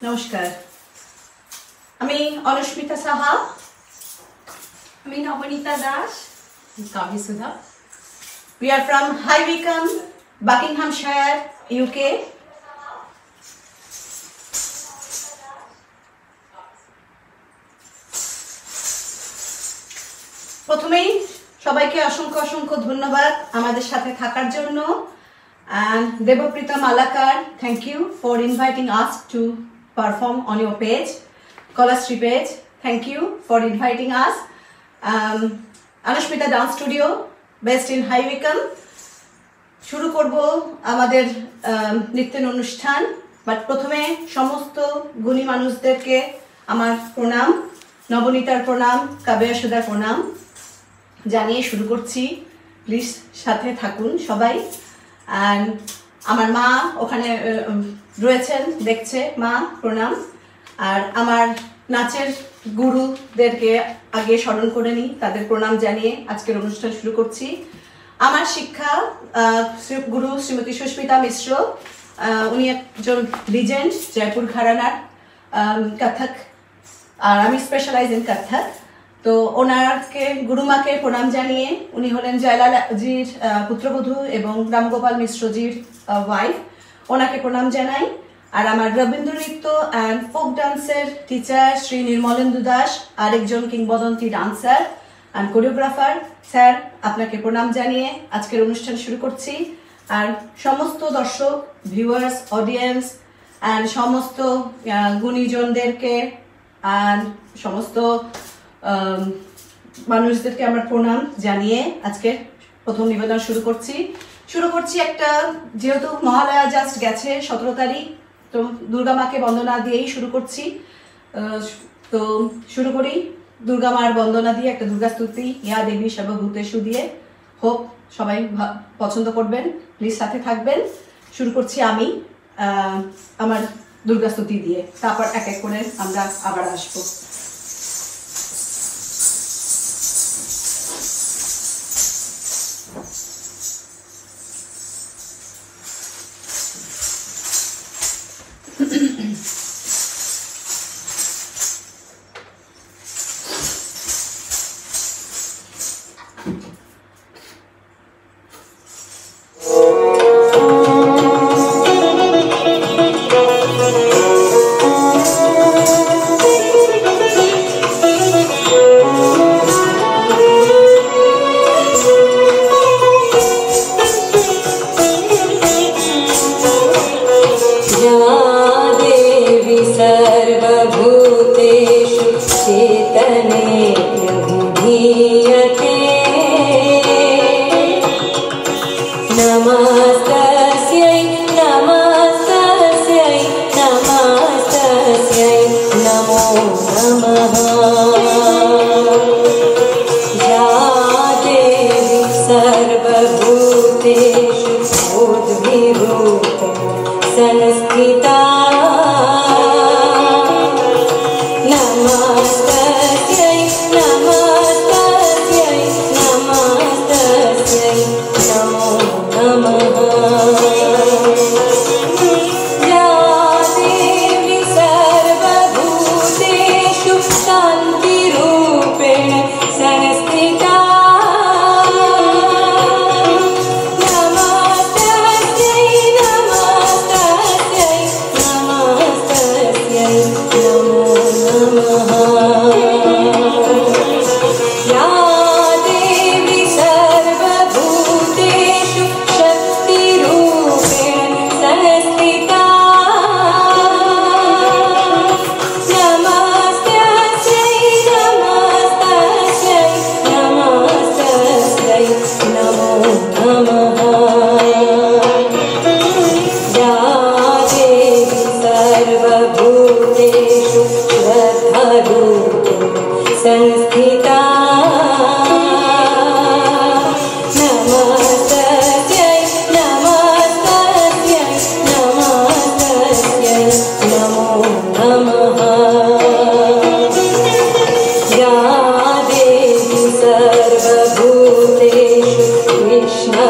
নমস্কার, আমি অনুষ্মিতা সাহা, আমি নবনীতা দাস, কাভি সুধা। We are from High Wycombe, Buckinghamshire, UK. প্রথমেই সবাইকে অসংখ্য অসংখ্য ধন্যবাদ আমাদের সাথে থাকার জন্য। And Debaprita Malakar, thank you for inviting us to perform on your page, Colastry page. Thank you for inviting us. Anushmita Dance Studio, based in High Wycombe. শুরু করব আমাদের নৃত্যের অনুষ্ঠান, বাট প্রথমে সমস্ত গুণী মানুষদেরকে আমার প্রণাম, নবনীতার প্রণাম, কাব্যা সুধার প্রণাম জানিয়ে শুরু করছি। প্লিজ সাথে থাকুন সবাই। অ্যান্ড আমার মা ওখানে রয়েছেন, দেখছে, মা প্রণাম। আর আমার নাচের গুরুদেরকে আগে স্মরণ করে নিই, তাদের প্রণাম জানিয়ে আজকের অনুষ্ঠান শুরু করছি। আমার শিক্ষা গুরু শ্রীমতী সুস্মিতা মিশ্র, উনি একজন লিজেন্ড জয়পুর ঘরানার কথক, আর আমি স্পেশালাইজ ইন কথক। তো ওনারকে গুরুমাকে প্রণাম জানিয়ে, উনি হলেন জয়লালজির পুত্রবধূ এবং রামগোপাল মিশ্রজির ওয়াইফ, ওনাকে প্রণাম জানাই। আর আমার রবীন্দ্র নৃত্য অ্যান্ড ফোক ডান্সের টিচার শ্রী নির্মলেন্দু দাস, আরেকজন কিংবদন্তি ডান্সার অ্যান্ড কোরিওগ্রাফার, স্যার আপনাকে প্রণাম জানিয়ে আজকের অনুষ্ঠান শুরু করছি। আর সমস্ত দর্শক, ভিউয়ার্স, অডিয়েন্স অ্যান্ড সমস্ত গুণীজনদেরকে অ্যান্ড সমস্ত মানুষদেরকে আমার প্রণাম জানিয়ে আজকে প্রথম নিবেদন শুরু করছি একটা, যেহেতু মহালয়া জাস্ট গেছে 17 তারিখ, তো দুর্গা মাকে বন্দনা দিয়েই শুরু করছি। তো শুরু করি দুর্গা মার বন্দনা দিয়ে, একটা দুর্গা স্তুতি, ইয়া দেবী সর্বভূতেষু দিয়ে। হোপ সবাই পছন্দ করবেন, প্লিজ সাথে থাকবেন। শুরু করছি আমি আমার দুর্গা স্তুতি দিয়ে, তারপর এক এক করে আমরা আবার আসবো।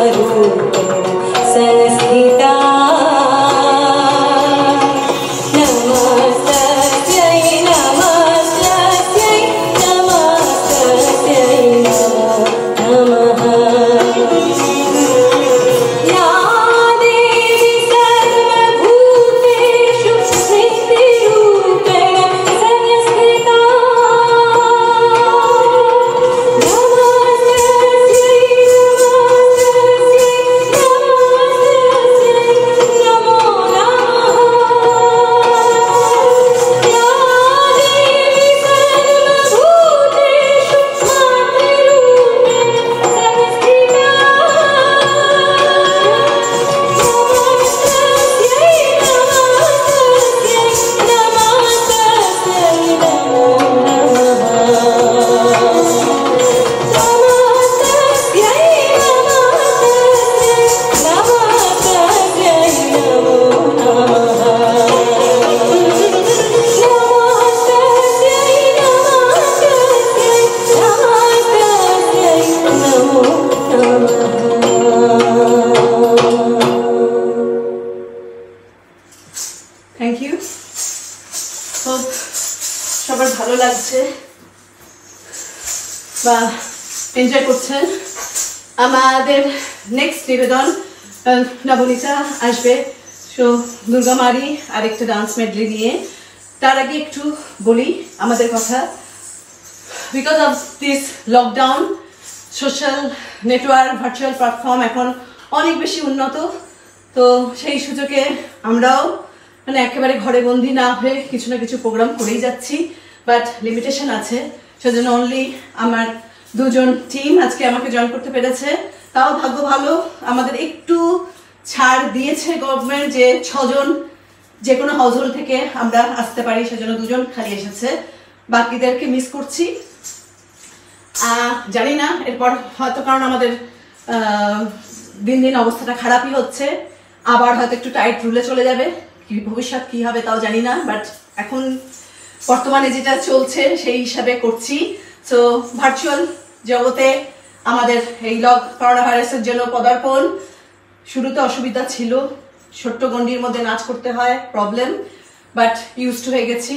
संस्थिता नमस्ते হোপ সবার ভালো লাগছে বা এনজয় করছেন। আমাদের নেক্সট নিবেদন নবনীতা আসবে, সো দুর্গা মারি আর একটা ডান্স মেডলি নিয়ে। তার আগে একটু বলি আমাদের কথা। Because of this lockdown, social network, virtual platform এখন অনেক বেশি উন্নত। তো সেই সুযোগে আমরাও মানে একেবারে ঘরে বন্দি না হয়ে কিছু না কিছু প্রোগ্রাম করেই যাচ্ছি, বাট লিমিটেশন আছে। সেজন্য অনলি আমার দুজন টিম আজকে আমাকে জয়েন করতে পেরেছে। তাও ভাগ্য ভালো, আমাদের একটু ছাড় দিয়েছে গভর্নমেন্ট যে 6 জন যে কোনো হাউসহোল্ড থেকে আমরা আসতে পারি, সেজন্য 2 জন খালি এসেছে, বাকিদেরকে মিস করছি। জানি না এরপর হয়তো, কারণ আমাদের দিন দিন অবস্থাটা খারাপই হচ্ছে, আবার হয়তো একটু টাইট রুলে চলে যাবে, ভবিষ্যৎ কি হবে তাও জানি না, বাট এখন বর্তমানে যেটা চলছে সেই হিসাবে করছি। সো ভার্চুয়াল জগতে আমাদের এই করোনা ভাইরাসের জন্য পদার্পণ, শুরুতে অসুবিধা ছিল, ছোট্ট গণ্ডির মধ্যে নাচ করতে হয়, প্রবলেম, বাট ইউজ টু হয়ে গেছি।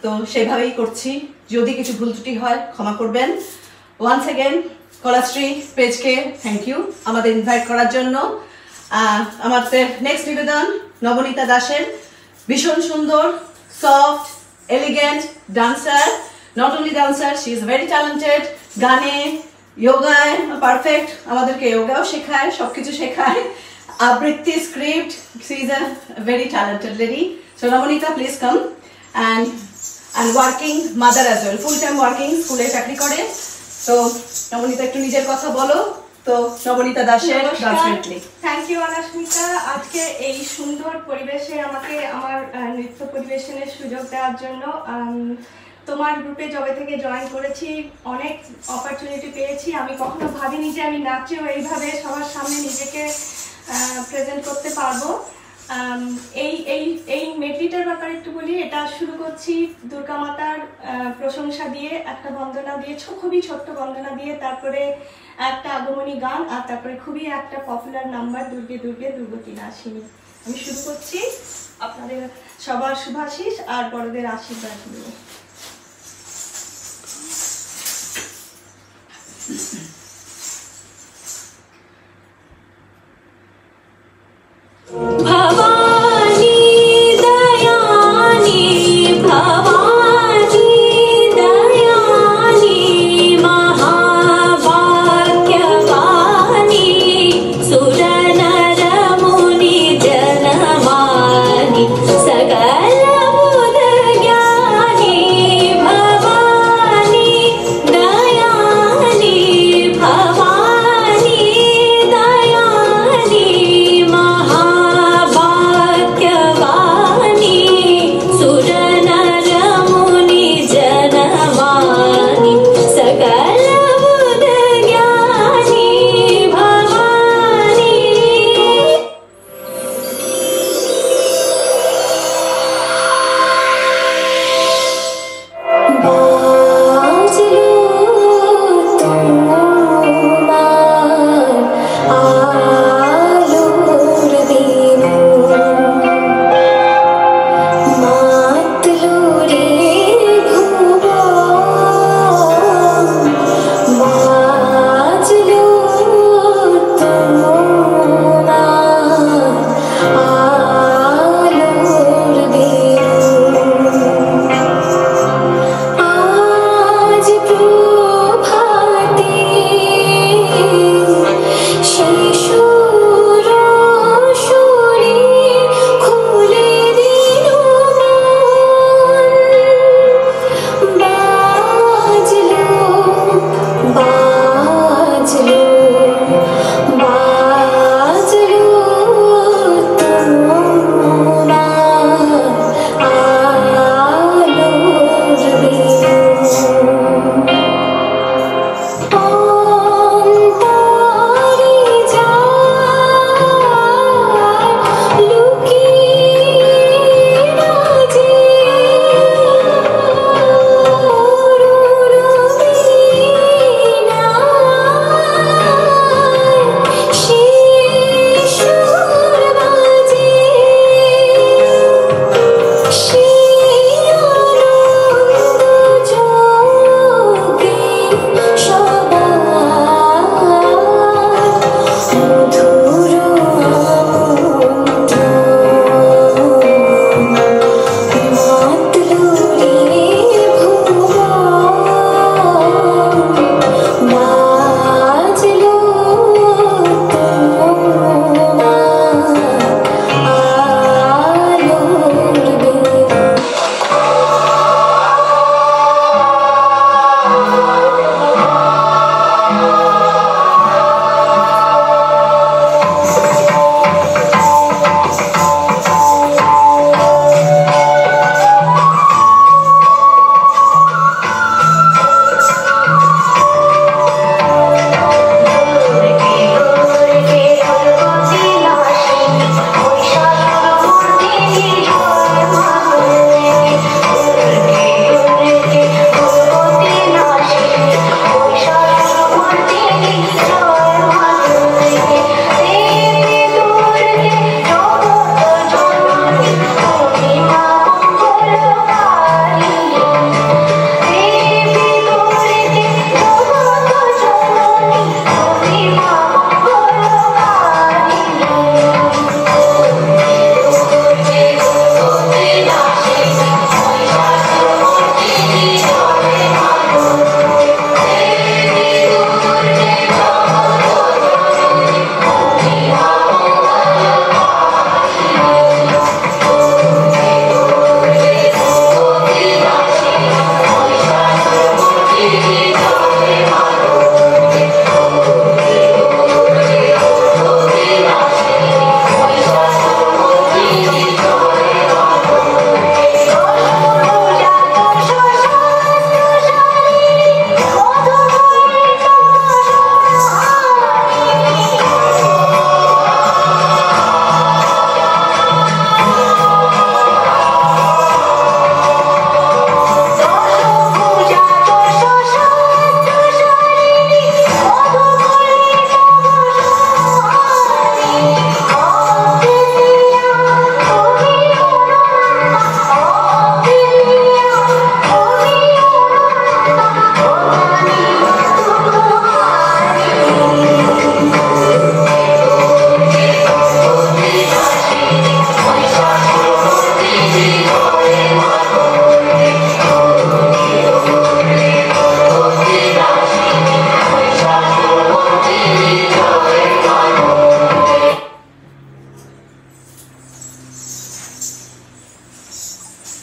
তো সেভাবেই করছি। যদি কিছু ভুল ত্রুটি হয় ক্ষমা করবেন। ওয়ান্স অ্যাগেন কলাশ্রী পেজকে থ্যাংক ইউ আমাদের ইনভাইট করার জন্য। আমাদের নেক্সট নিবেদন নবনীতা দাসের, ভীষণ সুন্দর, soft, elegant dancer. Not only dancer, she is very talented, গানে, যোগায় পারফেক্ট, আমাদেরকে যোগাও শেখায়, সবকিছু শেখায়, আবৃত্তি, script, she is a very talented lady. So Nabanita please come. and working mother as well, full time working, স্কুলে চাকরি করে। তো নবনীতা একটু নিজের কথা বলো। তো নবনীতা দাসের ডান্স মেডলি। থ্যাংক ইউ অনাস্মিতা, আজকে এই সুন্দর পরিবেশে আমাকে আমার নৃত্য পরিবেশনের সুযোগ দেওয়ার জন্য। তোমার গ্রুপে যবে থেকে জয়েন করেছি অনেক অপরচুনিটি পেয়েছি। আমি কখনো ভাবিনি যে আমি নাচেও এইভাবে সবার সামনে নিজেকে প্রেজেন্ট করতে পারবো। এই মেডলিটার ব্যাপারে একটু বলি। এটা শুরু করছি দুর্গা মাতার প্রশংসা দিয়ে, একটা বন্দনা দিয়ে, খুবই ছোট্ট বন্দনা দিয়ে, তারপরে একটা আগমনী গান, আর তারপরে খুবই একটা পপুলার নাম্বার দুর্গে দুর্গে দুর্গতি নাসিনী। আমি শুরু করছি আপনাদের সবার শুভাশিস আর বড়দের আশীর্বাদ নিয়ে। सकल बुध ज्ञानी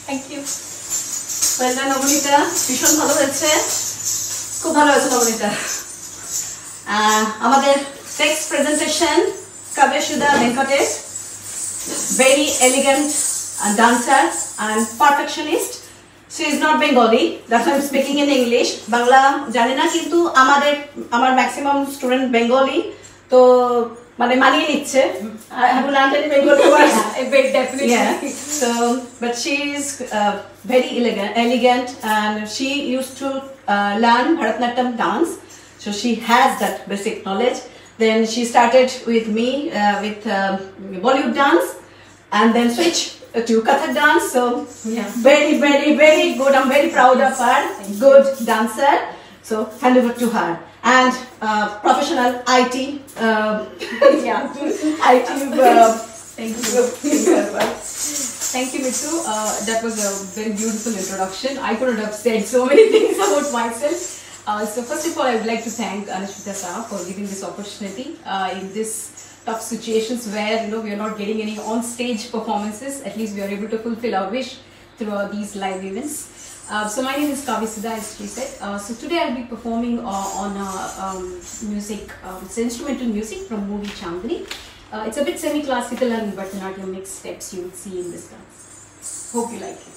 thank you. Well done Nabanita, ভীষণ ভালো হয়েছে, খুব ভালো হয়েছে নবনীতা। আমাদের next presentation Kavyasudha Venkatesh, very elegant dancer and perfectionist. She is not Bengali, that's why I'm speaking in English. Bangla জানে না, কিন্তু আমার ম্যাক্সিমাম স্টুডেন্ট বেঙ্গলি, তো মানে মানিয়ে নিচ্ছে। I have learned any Bengali words. Definitely. Yeah. So, but she is very elegant, and she used to learn Bharatanatyam dance. So she has that basic knowledge. Then she started with me with Bollywood dance, and then switch to Kathak dance. So very, very, very good. I'm very proud of her. Good dancer. So hand over to her. And professional IT. IT. Thank you. Thank you, Mithu. That was a very beautiful introduction. I couldn't have said so many things about myself. So first of all, I would like to thank Anushrita Saha for giving this opportunity in this tough situations where we are not getting any on-stage performances. At least we are able to fulfill our wish through these live events. So my name is Kavyasudha, as she said. So today I'll be performing on music. It's instrumental music from movie Chandni. It's a bit semi-classical and Bharatanatyam mixed steps you would see in this dance. Hope you like it.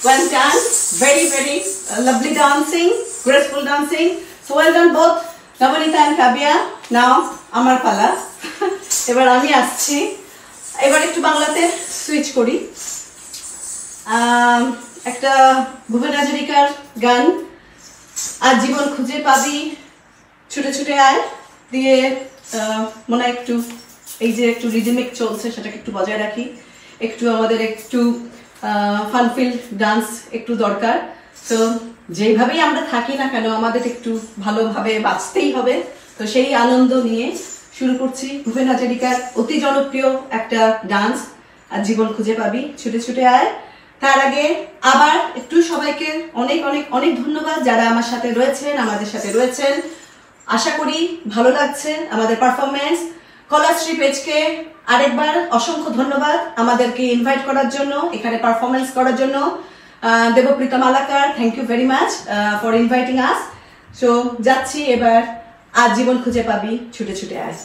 Well done. Very, very lovely dancing, graceful dancing. So well done both Navanita and Kavya. Now আমার পালা। এবার আমি আসছি। এবার একটু বাংলাতে switch করি। একটা ভুবন হাজরিকার গান আজ জীবন খুঁজে পাবি ছুটে ছুটে আয় দিয়ে মনে হয় একটু এই যে একটু রিদমিক চলছে সেটাকে একটু বজায় রাখি, একটু আমাদের একটু ফানফিল ডান্স একটু দরকার। তো যেভাবেই আমরা থাকি না কেন আমাদের একটু ভালোভাবে বাঁচতেই হবে, তো সেই আনন্দ নিয়ে শুরু করছি ভূপেন হাজারিকার অতি জনপ্রিয় একটা ডান্স আর জীবন খুঁজে পাবি ছুটে ছুটে আয়। তার আগে আবার একটু সবাইকে অনেক অনেক অনেক ধন্যবাদ যারা আমার সাথে রয়েছেন, আমাদের সাথে রয়েছেন। আশা করি ভালো লাগছে আমাদের পারফরমেন্স। কলাশ্রী পেজকে আরেকবার অসংখ্য ধন্যবাদ আমাদেরকে ইনভাইট করার জন্য, এখানে পারফরমেন্স করার জন্য। Debprita Malakar, thank you very much for inviting us. So যাচ্ছি এবার আজ জীবন খুঁজে পাবি ছুটে ছুটে আয়।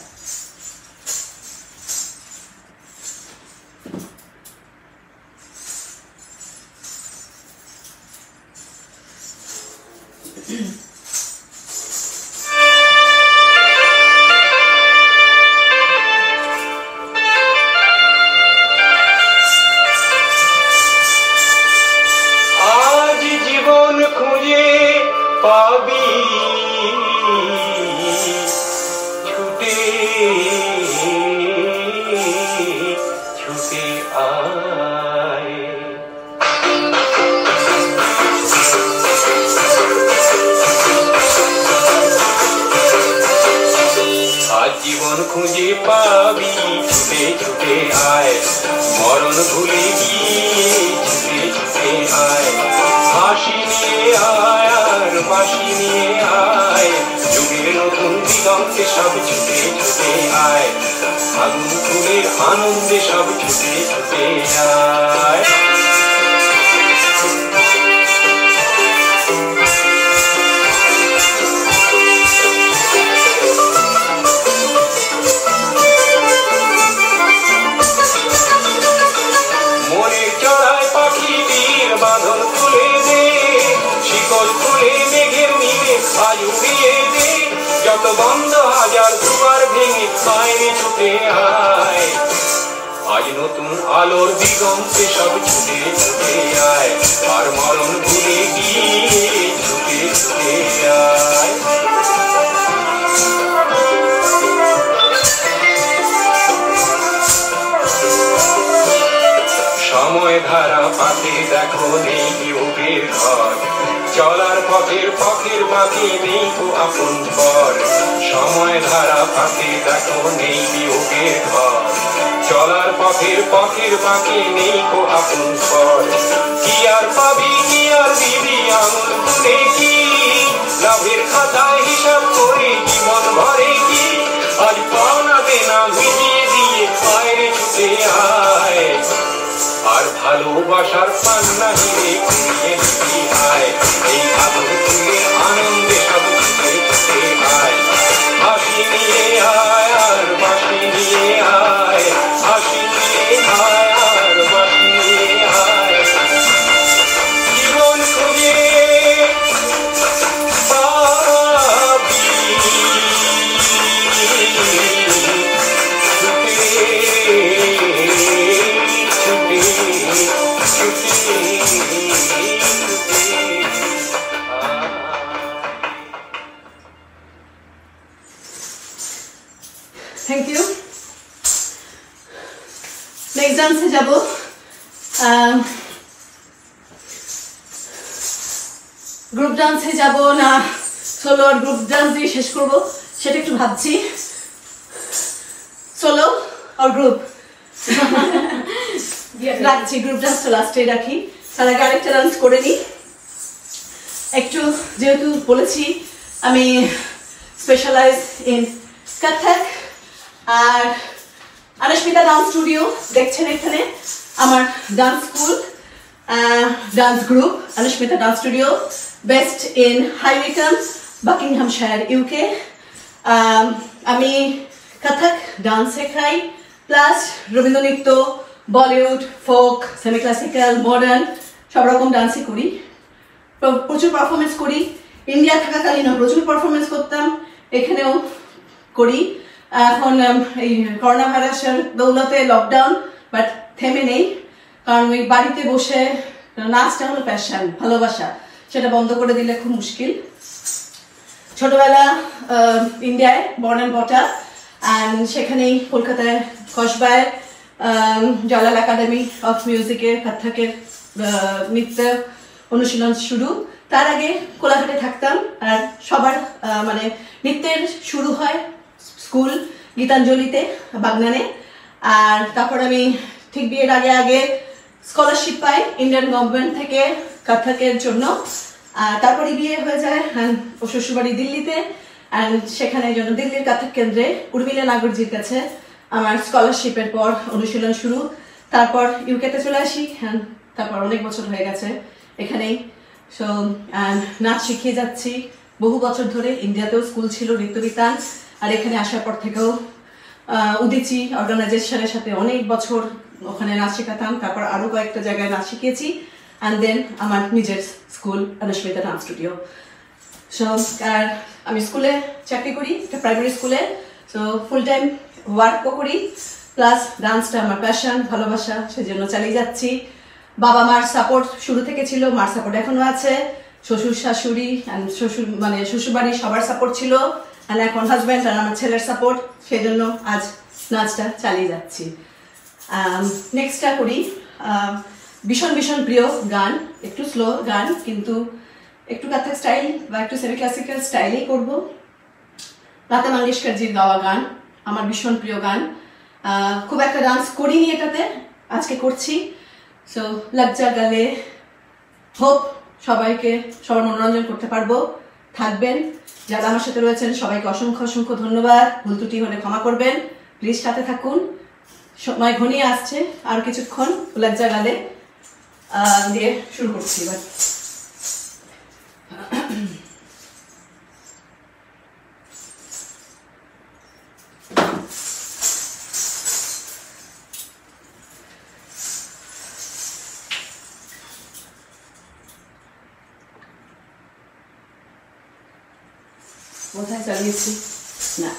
পাবি ছুটে ছুটে আয়। আজ জীবন খুঁজে পাবি ছুটে ছুটে আয়, মরণ ভুলে গিয়ে ছুটে ছুটে আয়। হাসি নিয়ে আয় আর বাসি নিয়ে আয়, যুগের নতুন দিগন্তে সব ছুটে ছুটে আয়। ফাগুন ফুলের আনন্দে সব ছুটে ছুটে আয়। মনের চড়ায় পাখিদের বাঁধন খুলে দে, শিকল খুলে মেঘের নিয়ে আজ উড়িয়ে দে। যত বন্ধ হাজার দুয়ার ভেঙে বাইরে ছুটে আয়, আজ নতুন আলোর দিগন্তে সব ছুটে ছুটে আয়। আর মরণ ভুলে গিয়ে ছুটে ছুটে আয়। সময় ধারা পাতে দেখো নেই বিয়োগের ঘর, চলার পথের পথের বাকি নেই তো আপন পর। সময় ধারা পাতে দেখো নেই বিয়োগের ঘর, চলার পথের পথের বাকি নেই তো আপন পর। কি আর পাবি কি আর দিবি আঙুল গুনে কি, লাভের খাতায় হিসাব করে জীবন ভরে কি। আজ পাওনা দেনা মিটিয়ে দিয়ে বাইরে ছুটে আয়, আর ভালোবাসার পান্না হিরে খুঁজে নিবি আয়। এই আদর তুলে আনন্দে সব ছুটে ছুটে আয়। হাসি নিয়ে আয় আর বাসি নিয়ে আয়, হাসি নিয়ে আয় আর বাসি নিয়ে আয়। জীবন খুঁজে পাবি থ্যাংক ইউ। নেক্সট ডান্সে যাব। গ্রুপ ডান্সে যাব না সোলো আর গ্রুপ ডান্স দিয়ে শেষ করব সেটা একটু ভাবছি। সোলো আর গ্রুপ রাখছি, গ্রুপ ডান্সটা লাস্টে রাখি। তার আগে আরেকটা ডান্স করে নিই একটু, যেহেতু বলেছি আমি স্পেশালাইজ ইন কত্থক আর অনুষ্মিতা ডান্স স্টুডিও দেখছেন এখানে আমার dance school, dance group Anushmita dance studio, best in High Wycombe, Buckinghamshire UK. আমি কত্থক ডান্স শেখাই, plus Rabindranritya, Bollywood, folk, semi classical, modern সব রকম ডান্সই করি। প্রচুর পারফরমেন্স করি। ইন্ডিয়া থাকাকালীনও প্রচুর পারফরমেন্স করতাম, এখানেও করি। এখন এই করোনা ভাইরাসের দৌলতে লকডাউন, বাট থেমে নেই, কারণ ওই বাড়িতে বসে নাচটা হলো প্যাশন, ভালোবাসা, সেটা বন্ধ করে দিলে খুব মুশকিল। ছোটবেলা ইন্ডিয়ায় বর্ন অ্যান্ড বটা, অ্যান্ড সেখানেই কলকাতায় কসবায় জালাল একাডেমি অফ মিউজিকের কত্থকের নৃত্য অনুশীলন শুরু। তার আগে কোলাঘাটে থাকতাম, আর সবার মানে নৃত্যের শুরু হয় স্কুল গীতাঞ্জলিতে বাগনানে। আর তারপর আমি ঠিক বিয়ের আগে আগে স্কলারশিপ পাই ইন্ডিয়ান গভর্নমেন্ট থেকে কত্থকের জন্য। তারপরে বিয়ে হয়ে যায় ও শ্বশুরবাড়ি দিল্লিতে, অ্যান্ড সেখানে জন্য দিল্লির কত্থক কেন্দ্রে উর্মিলা নাগরজির কাছে আমার স্কলারশিপের পর অনুশীলন শুরু। তারপর ইউকেতে চলে আসি, তারপর অনেক বছর হয়ে গেছে এখানেই। সো নাচ শিখিয়ে যাচ্ছি বহু বছর ধরে। ইন্ডিয়াতেও স্কুল ছিল নৃত্যবিতান, আর এখানে আসার পর থেকেও উদিচি অর্গানাইজেশনের সাথে অনেক বছর ওখানে নাচ শেখাতাম। তারপর আরো কয়েকটা জায়গায় নাচ শিখিয়েছি, অ্যান্ড দেন আমার নিজের school Anushmita dance studio. So আর আমি স্কুলে চাকরি করি, একটা প্রাইমারি স্কুলে। সো ফুল টাইম ওয়ার্কও করি, প্লাস ডান্সটা আমার প্যাশন, ভালোবাসা, সেজন্য চালিয়ে যাচ্ছি। বাবা মার সাপোর্ট শুরু থেকে ছিল, মার সাপোর্ট এখনো আছে, শ্বশুর শাশুড়ি শ্বশুর বাড়ির সবার সাপোর্ট ছিল, আর এখন হাজব্যান্ড আর আমার ছেলের সাপোর্ট, সেজন্য আজ নাচটা চালিয়ে যাচ্ছি। নেক্সটটা করি ভীষণ ভীষণ প্রিয় গান, একটু স্লো গান, কিন্তু একটু কত্থক স্টাইল বা একটু সেমি ক্লাসিক্যাল স্টাইলেই করবো। লতা মঙ্গেশকরজির গাওয়া গান আমার ভীষণ প্রিয় গান। খুব একটা ডান্স করিনি এটাতে, আজকে করছি। সো লগ যা গলে, হোপ সবার মনোরঞ্জন করতে পারবো, থাকবেন। যারা আমার সাথে রয়েছেন সবাইকে অসংখ্য অসংখ্য ধন্যবাদ। ভুল ত্রুটি হলে ক্ষমা করবেন, প্লিজ সাথে থাকুন। সময় ঘনিয়ে আসছে, আর কিছুক্ষণ লগ যা গলে দিয়ে শুরু করছি এবার। কোথায় চালিয়েছি না,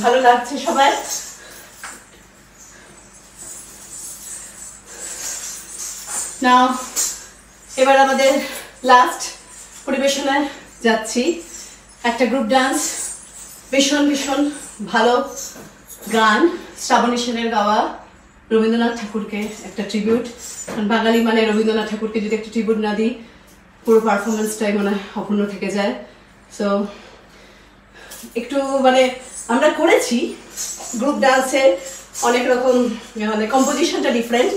ভালো লাগছে সবাই। নাও এবার আমাদের লাস্ট পরিবেশনায় যাচ্ছি। একটা গ্রুপ ডান্স, ভীষণ ভীষণ ভালো গান, শ্রাবণী সেনের গাওয়া, রবীন্দ্রনাথ ঠাকুরকে একটা ট্রিবিউট। বাঙালি মানে রবীন্দ্রনাথ ঠাকুরকে যদি একটা ট্রিবিউট না দিই পুরো পারফরমেন্সটাই মনে হয় অপূর্ণ থেকে যায়। সো একটু মানে আমরা করেছি গ্রুপ ডান্সে অনেক রকম, মানে কম্পোজিশনটা ডিফারেন্ট,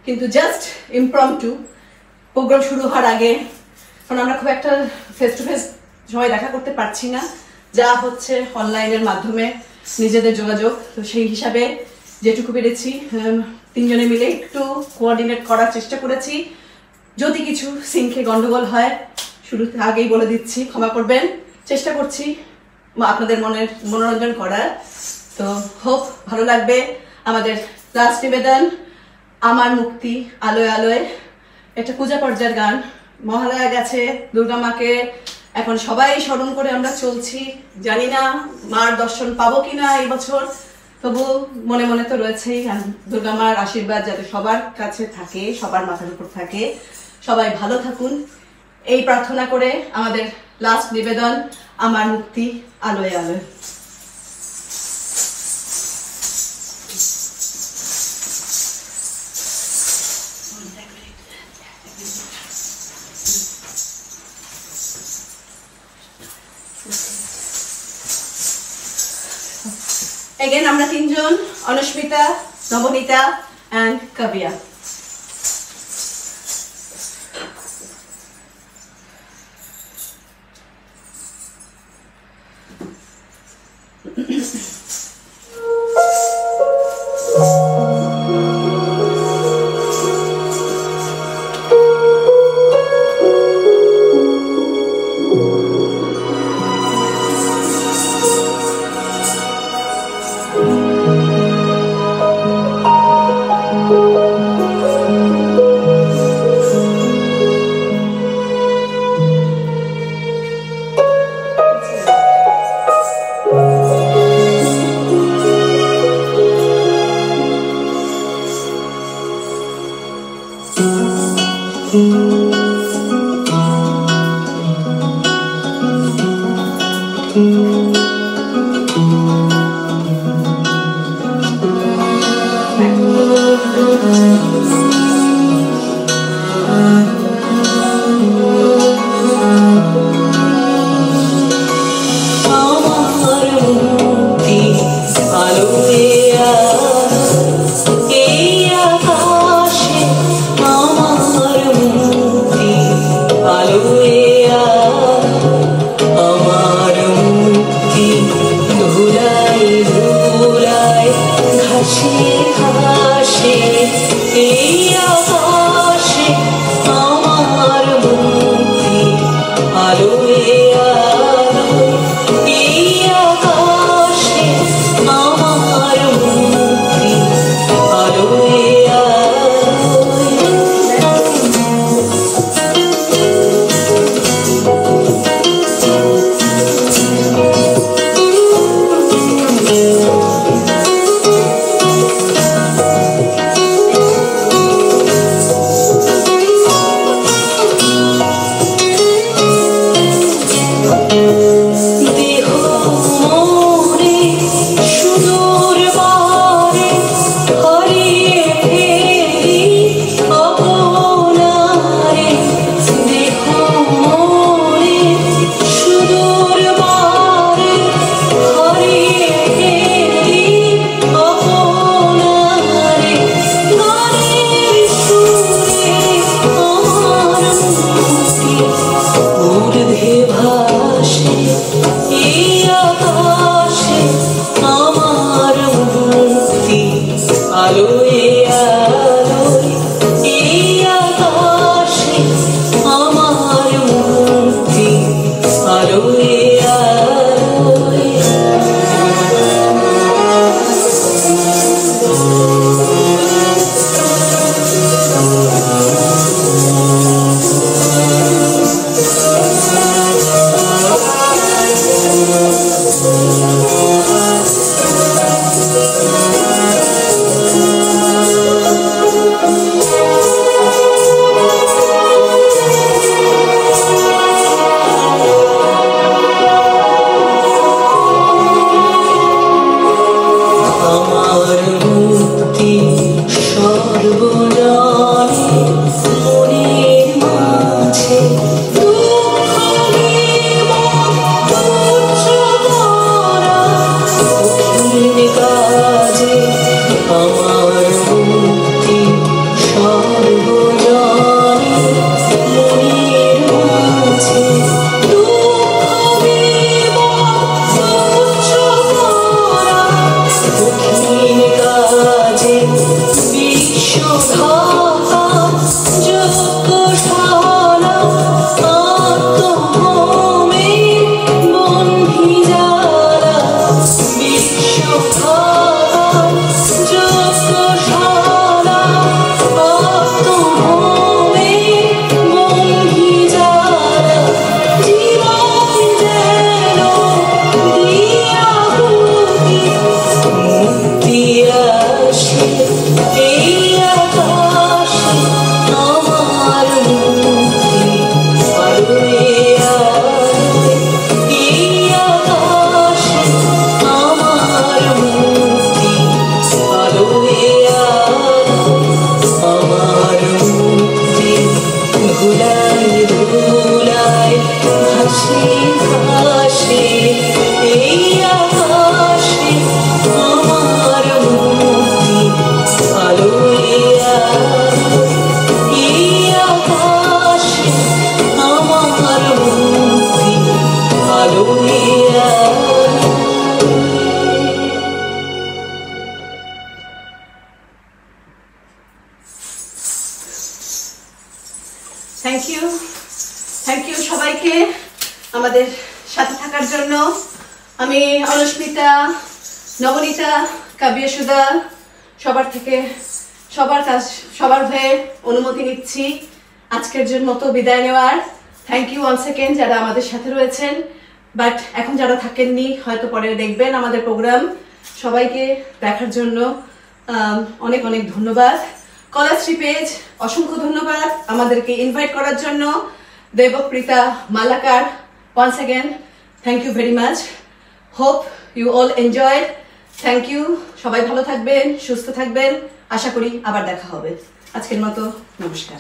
কিন্তু জাস্ট ইমপ্রম্পটু প্রোগ্রাম শুরু হওয়ার আগে, কারণ আমরা খুব একটা ফেস টু ফেস সবাই দেখা করতে পারছি না, যা হচ্ছে অনলাইনের মাধ্যমে নিজেদের যোগাযোগ। তো সেই হিসাবে যেটুকু পেরেছি তিনজনে মিলে একটু কোঅর্ডিনেট করার চেষ্টা করেছি। যদি কিছু সিঙ্কে গন্ডগোল হয় শুরুতে আগেই বলে দিচ্ছি, ক্ষমা করবেন। চেষ্টা করছি আপনাদের মনের মনোরঞ্জন করার। তো হোপ ভালো লাগবে। আমাদের লাস্ট নিবেদন আমার মুক্তি আলোয় আলোয়, একটা পূজা পর্যায়ের গান। মহালয়া গেছে, দুর্গা মাকে এখন সবাই স্মরণ করে আমরা চলছি। জানি না মার দর্শন পাবো কিনা এই বছর, তবু মনে মনে তো রয়েছেই দুর্গা মার আশীর্বাদ যাতে সবার কাছে থাকে, সবার মাথার উপর থাকে, সবাই ভালো থাকুন এই প্রার্থনা করে আমাদের লাস্ট নিবেদন আমার মুক্তি আলোয় আলোয়। Again, আমরা তিনজন, অনুস্মিতা, নবনীতা and কাবিয়া। ধুলায় ধুলায় ভাসে ভাসে এই আকাশে আমার মুক্তি আলোয় আলো এই আকাশে আমার মুক্তি আলোয় আলো থ্যাংক ইউ সবাইকে আমাদের সাথে থাকার জন্য। আমি অনুস্মিতা, নবনীতা, কাব্যসুধা সবার হয়ে অনুমতি নিচ্ছি আজকের জন্য মতো বিদায় নেওয়ার। থ্যাংক ইউ ওয়ান সেকেন্ড যারা আমাদের সাথে রয়েছেন, বাট এখন যারা থাকেননি হয়তো পরে দেখবেন আমাদের প্রোগ্রাম। সবাইকে দেখার জন্য অনেক অনেক ধন্যবাদ। কলাশ্রী পেজ অসংখ্য ধন্যবাদ আমাদেরকে ইনভাইট করার জন্য। Debprita Malakar, once again thank you very much. Hope you all enjoyed. Thank you. সবাই ভালো থাকবেন, সুস্থ থাকবেন, আশা করি আবার দেখা হবে। আজকের মতো নমস্কার।